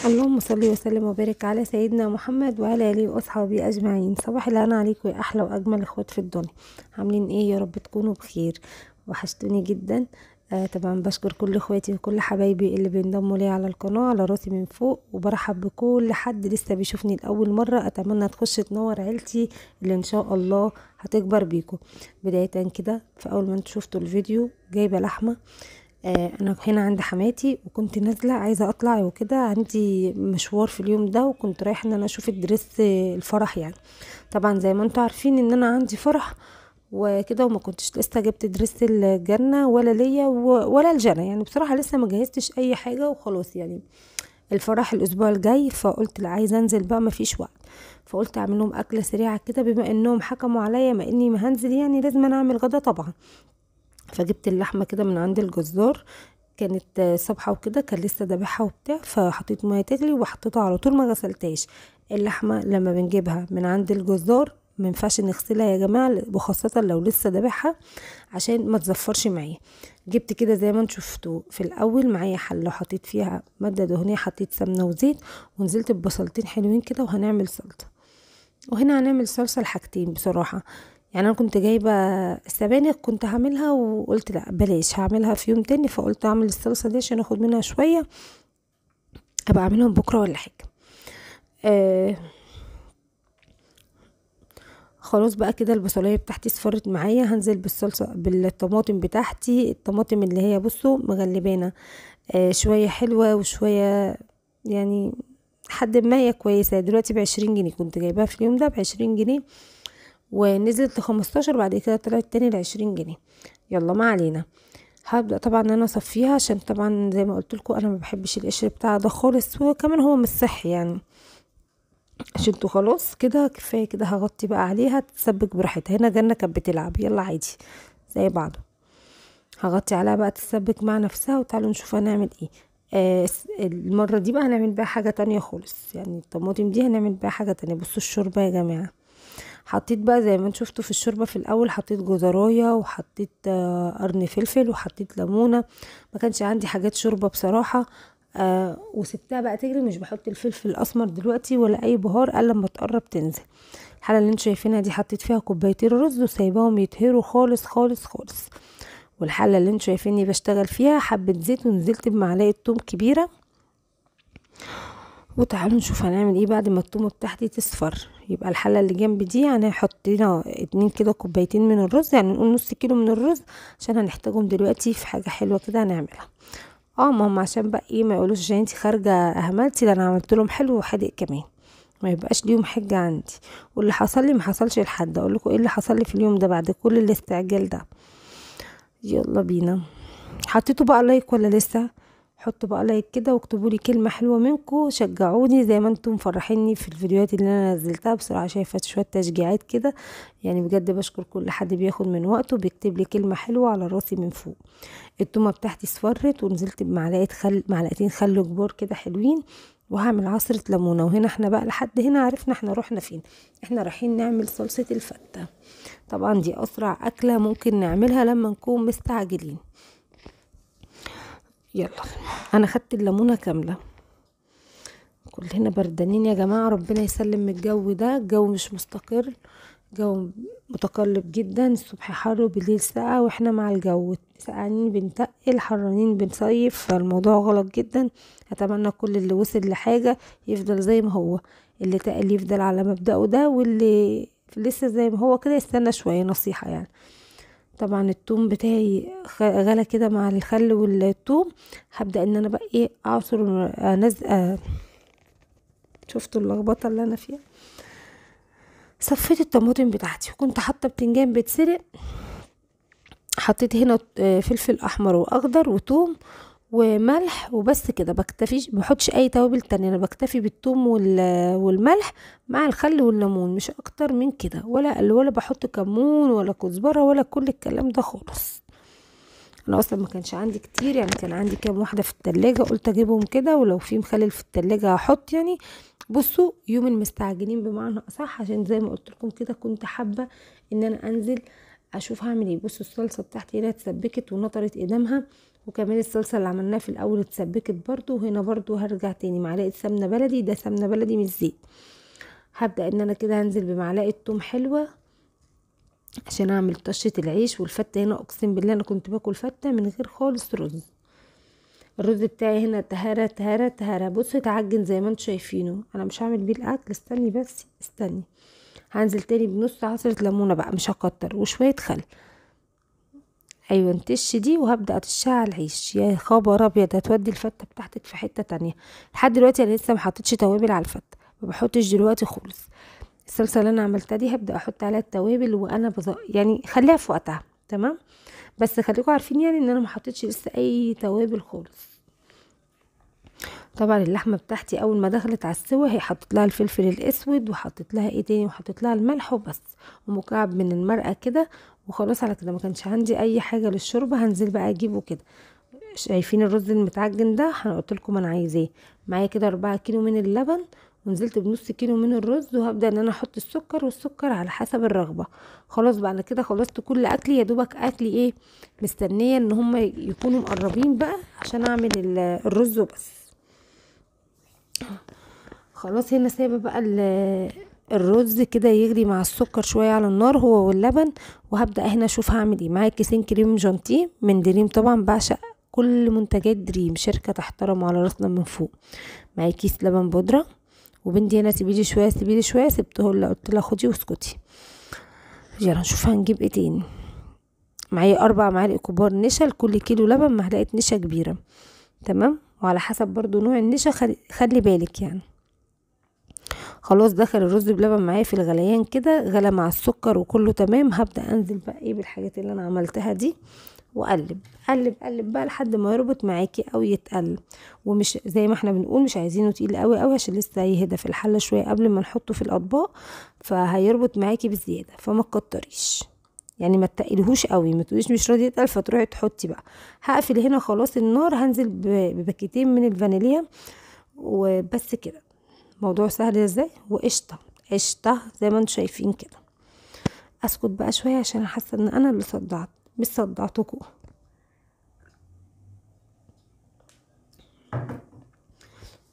اللهم صل وسلم وبارك على سيدنا محمد وعلى اله واصحابه اجمعين. صباح الهنا عليكم يا احلى واجمل اخوات في الدنيا. عاملين ايه؟ يا رب تكونوا بخير. وحشتوني جدا. طبعا بشكر كل اخواتي وكل حبايبي اللي بينضموا لي على القناه على راسي من فوق، وبرحب بكل حد لسه بيشوفني لاول مره. اتمنى تخش تنور عيلتي اللي ان شاء الله هتكبر بيكم. بدايه كده، في اول ما انتوا شفتوا الفيديو جايبه لحمه. انا هنا عند حماتي، وكنت نازله عايزه اطلع وكده، عندي مشوار في اليوم ده، وكنت رايحه ان انا اشوف الدرس الفرح يعني. طبعا زي ما انتوا عارفين ان انا عندي فرح وكده، وما كنتش لسه جبت درس الجنه ولا ليا ولا الجنه، يعني بصراحه لسه ما جهزتش اي حاجه وخلاص يعني. الفرح الاسبوع الجاي، فقلت لا، عايزه انزل بقى، ما فيش وقت. فقلت اعمل لهم اكله سريعه كده، بما انهم حكموا عليا ما اني ما هنزل، يعني لازم انا اعمل غدا طبعا. فجبت اللحمه كده من عند الجزار، كانت صبحة وكده، كان لسه دابحها وبتاع، فحطيت ميه تغلي وحطيتها على طول، ما غسلتهاش. اللحمه لما بنجيبها من عند الجزار ما ينفعش نغسلها يا جماعه، وخاصه لو لسه دابحها، عشان ما تزفرش معايا. جبت كده زي ما انتوا شفتوا في الاول معايا حله، حطيت فيها ماده دهنيه، حطيت سمنه وزيت، ونزلت ببصلتين حلوين كده، وهنعمل سلطه. وهنا هنعمل صلصة لحاجتين بصراحة. يعني انا كنت جايبة السبانخ، كنت هعملها وقلت لا بلاش، هعملها في يوم تاني، فقلت اعمل الصلصة دي عشان اخد منها شوية، ابقى اعملهم بكرة ولا حاجة. آه خلاص بقى كده، البصلية بتاعتي اصفرت معايا، هنزل بالصلصة بالطماطم بتاعتي، الطماطم اللي هي بصوا مغلبانة، شوية حلوة وشوية يعني حد ما هي كويسة. دلوقتي ب20 جنيه، كنت جايباها في اليوم ده ب20 جنيه، ونزلت ل15، بعد كده طلعت تاني ل20 جنيه. يلا ما علينا. هبدأ طبعا ان انا اصفيها، عشان طبعا زي ما قلت لكم انا ما بحبش القشر بتاعها ده خالص، وكمان هو مش صحي يعني. شلته خلاص كده، كفايه كده، هغطي بقى عليها تتسبك براحتها. هنا جنة كانت بتلعب، يلا عادي زي بعضه. هغطي عليها بقى تتسبك مع نفسها، وتعالوا نشوف هنعمل ايه. المرة دي بقى هنعمل بقى حاجة تانية خالص، يعني الطماطم دي هنعمل بقى حاجة تانية. بصوا الشوربة يا جماعة، حطيت بقى زي ما انتوا شفتوا في الشوربه في الاول، حطيت جزرايه، وحطيت قرن فلفل، وحطيت ليمونه. ما كانش عندي حاجات شوربه بصراحه. وسبتها بقى تجري، مش بحط الفلفل الاسمر دلوقتي ولا اي بهار الا لما تقرب تنزل. الحله اللي انتوا شايفينها دي حطيت فيها كوبايتين رز، وسايباهم يتهروا خالص خالص خالص. والحله اللي انتوا شايفيني بشتغل فيها حبه زيت، ونزلت بمعلقه توم كبيره. وتعالوا نشوف هنعمل ايه بعد ما التومه بتاعتي تصفر. يبقى الحله اللي جنب دي هنحط لنا 2 كده كوبايتين من الرز، يعني نقول نص كيلو من الرز، عشان هنحتاجهم دلوقتي في حاجه حلوه كده هنعملها. ما هم عشان بقى ايه، ما يقولوش عشان انتي خارجه اهملتي، ده انا عملت لهم حلو وحادق كمان، ما يبقاش ليهم حجه عندي. واللي حصل لي ما حصلش لحد. اقول لكم ايه اللي حصل لي في اليوم ده بعد كل الاستعجال ده. يلا بينا. حطيتوا بقى لايك ولا لسه؟ حطوا بقى لايك كده، واكتبوا لي كلمه حلوه منكم، شجعوني زي ما انتم مفرحيني في الفيديوهات اللي انا نزلتها. بصراحه شايفه شويه تشجيعات كده، يعني بجد بشكر كل حد بياخد من وقته بيكتب لي كلمه حلوه على راسي من فوق. التومه بتاعتي اصفرت، ونزلت بمعلقه خل، معلقتين خل كبار كده حلوين، وهعمل عصره ليمونه. وهنا احنا بقى لحد هنا عرفنا احنا رحنا فين. احنا رايحين نعمل صلصه الفته. طبعا دي اسرع اكله ممكن نعملها لما نكون مستعجلين. يلا، انا خدت الليمونه كامله. كلنا بردانين يا جماعه، ربنا يسلم من الجو ده، الجو مش مستقر، جو متقلب جدا، الصبح حر وبالليل ساقع، واحنا مع الجو سقعانين بنتقل، حرانين بنصيف، فالموضوع غلط جدا. اتمنى كل اللي وصل لحاجه يفضل زي ما هو، اللي تقل يفضل على مبدأه ده، واللي لسه زي ما هو كده يستنى شويه، نصيحه يعني. طبعا التوم بتاعي غلى كده مع الخل والثوم. هبدأ ان انا بقى ايه، اعصر شفتوا اللخبطه اللي انا فيها. صفيت الطماطم بتاعتي، وكنت حاطه بتنجان بيتسلق، حطيت هنا فلفل احمر واخضر وتوم وملح، وبس كده. بكتفيش، بحطش اي توابل تانية، انا بكتفي بالثوم والملح مع الخل والليمون، مش اكتر من كده، ولا بحط كمون ولا كزبره ولا كل الكلام ده خالص. انا اصلا ما كانش عندي كتير، يعني كان عندي كام واحده في التلاجة، قلت اجيبهم كده، ولو في مخلل في التلاجة هحط يعني. بصوا يوم المستعجلين بمعنى اصح، عشان زي ما قلت لكم كده كنت حابه ان انا انزل اشوف هعمل ايه. بصوا الصلصه بتاعتي هنا اتسبكت ونطرت قدامها، وكمان الصلصه اللي عملناها في الاول اتسبكت برضو. وهنا برضو هرجع تاني معلقه سمنه بلدي، ده سمنه بلدي مش زيت. هبدا ان انا كده هنزل بمعلقه توم حلوه عشان اعمل طشه العيش. والفته هنا اقسم بالله انا كنت باكل فته من غير خالص رز. الرز بتاعي هنا تهرى تهرى تهرى، بصوا اتعجن زي ما انتوا شايفينه. انا مش هعمل بيه الاكل، استني بس استني. هنزل تاني بنص عصرة ليمونه بقى، مش هكتر، وشويه خل. ايوه انتش دي، وهبدا اتشها على العيش. يا خبر ابيض، هتودي الفته بتاعتك في حته تانية. لحد دلوقتي انا لسه محطتش توابل على الفته، ما بحطش دلوقتي خالص. الصلصه اللي انا عملتها دي هبدا احط عليها التوابل وانا يعني خليها في وقتها، تمام. بس خليكم عارفين يعني ان انا ما حطيتش لسه اي توابل خالص. طبعا اللحمه بتاعتي اول ما دخلت على السوا هي حطيت لها الفلفل الاسود، وحطيت لها ايه تاني، وحطيت لها الملح وبس، ومكعب من المرقه كده، وخلاص على كده. ما كانش عندي اي حاجه للشوربه. هنزل بقى اجيبه كده. شايفين الرز المتعجن ده؟ انا قلت لكم انا عايزاه. معايا كده 4 كيلو من اللبن، ونزلت بنص كيلو من الرز، وهبدا ان انا احط السكر، والسكر على حسب الرغبه. خلاص بقى انا كده خلصت كل اكلي. يا دوبك اكلي ايه، مستنيه ان هم يكونوا مقربين بقى عشان اعمل الرز وبس. خلاص هنا سايبه بقى الرز كده يغلي مع السكر شويه على النار هو واللبن. وهبدا هنا اشوف هعمل ايه. معايا كيسين كريم جانتيه من دريم، طبعا بعشق كل منتجات دريم، شركه تحترم على راسنا من فوق. معايا كيس لبن بودره. وبنتي هنا سيبيلي شويه سيبيلي شويه، سبته لها قلت لها خدي واسكتي. يلا نشوف هنجيب ايه تاني. معايا 4 معالق كبار نشا لكل كيلو لبن، معلقه نشا كبيره، تمام. وعلى حسب برضو نوع النشا خلي بالك يعني. خلاص دخل الرز بلبن معايا في الغليان كده، غلى مع السكر وكله تمام. هبدا انزل بقى ايه بالحاجات اللي انا عملتها دي، واقلب قلب قلب بقى لحد ما يربط معاكي او يتقل. ومش زي ما احنا بنقول مش عايزينه تقيل قوي قوي، عشان لسه هيهدى في الحله شويه قبل ما نحطه في الاطباق، فهيربط معاكي بزياده. فما تكتريش يعني، ما تقلهوش قوي، ما تقوليش مش راضي يتقل فتروحي تحطي بقى. هقفل هنا خلاص النار. هنزل بباكيتين من الفانيليا وبس كده. موضوع سهل ازاي. وقشطه قشطه زي ما انتم شايفين كده. اسكت بقى شويه عشان حاسه ان انا اللي صدعت، مش صدعتكم.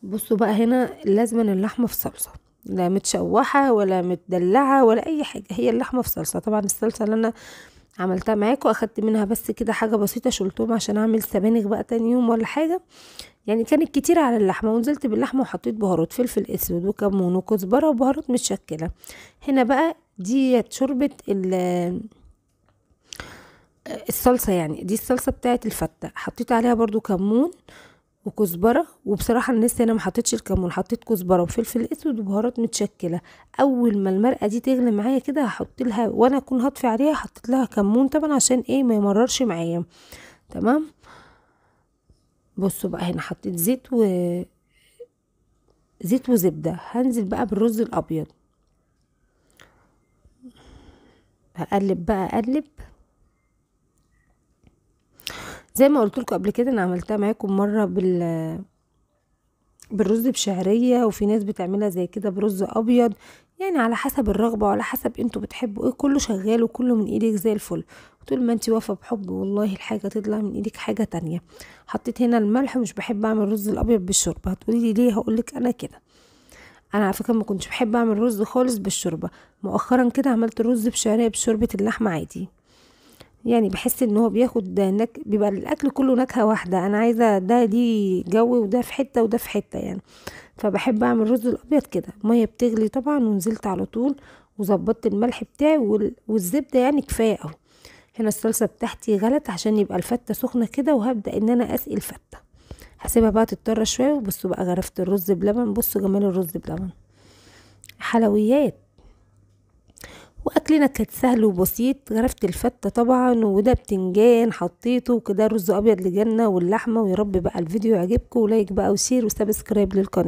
بصوا بقى هنا لازم اللحمه في صلصه، لا متشوحه ولا متدلعه ولا اي حاجه، هي اللحمه في صلصه. طبعا الصلصه اللي انا عملتها معاكم اخدت منها بس كده حاجه بسيطه، شلتهم عشان اعمل سبانخ بقى تاني يوم ولا حاجه يعني. كانت كتير على اللحمه. ونزلت باللحمه وحطيت بهارات فلفل اسود وكمون وكزبره وبهارات متشكله. هنا بقى دي شوربه الصلصه يعني، دي الصلصه بتاعت الفته. حطيت عليها برضو كمون وكزبره. وبصراحه انا لسه هنا ما حطيتش الكمون، حطيت كزبره وفلفل اسود وبهارات متشكله. اول ما المرقه دي تغلي معايا كده هحط لها، وانا اكون هطفي عليها حطيت لها كمون طبعا عشان ايه ما يمررش معايا، تمام. بصوا بقى هنا حطيت زيت وزبده. هنزل بقى بالرز الابيض، هقلب بقى اقلب زي ما قلت لكم قبل كده. انا عملتها معاكم مره بالرز بشعريه، وفي ناس بتعملها زي كده برز ابيض، يعني على حسب الرغبه وعلى حسب انتوا بتحبوا ايه. كله شغال وكله من ايدك زي الفل. طول ما انتي واقفه بحب والله الحاجه تطلع من ايدك حاجه تانية. حطيت هنا الملح. مش بحب اعمل الرز الابيض بالشوربه. هتقولي لي ليه؟ هقولك انا كده. انا على فكره ما كنتش بحب اعمل رز خالص بالشوربه. مؤخرا كده عملت الرز بشعريه بشوربه اللحمه عادي، يعني بحس ان هو بياخد بيبقى الاكل كله نكهه واحده. انا عايزه ده دي جو، وده في حته وده في حته يعني. فبحب اعمل رز الابيض كده. ميه بتغلي طبعا، ونزلت على طول وظبطت الملح بتاعي والزبده يعني كفايه قوي. هنا الصلصه بتاعتي غلت عشان يبقى الفته سخنه كده، وهبدا ان انا اسقي الفته. هسيبها بقى تضطر شويه. وبصوا بقى غرفت الرز بلبن. بصوا جمال الرز بلبن، حلويات. واكلنا كان سهل وبسيط. غرفت الفته طبعا، وده بتنجان حطيته وكده. رز ابيض لجنه واللحمه. ويا رب بقى الفيديو يعجبكم، ولايك بقى وشير وسبسكرايب للقناه.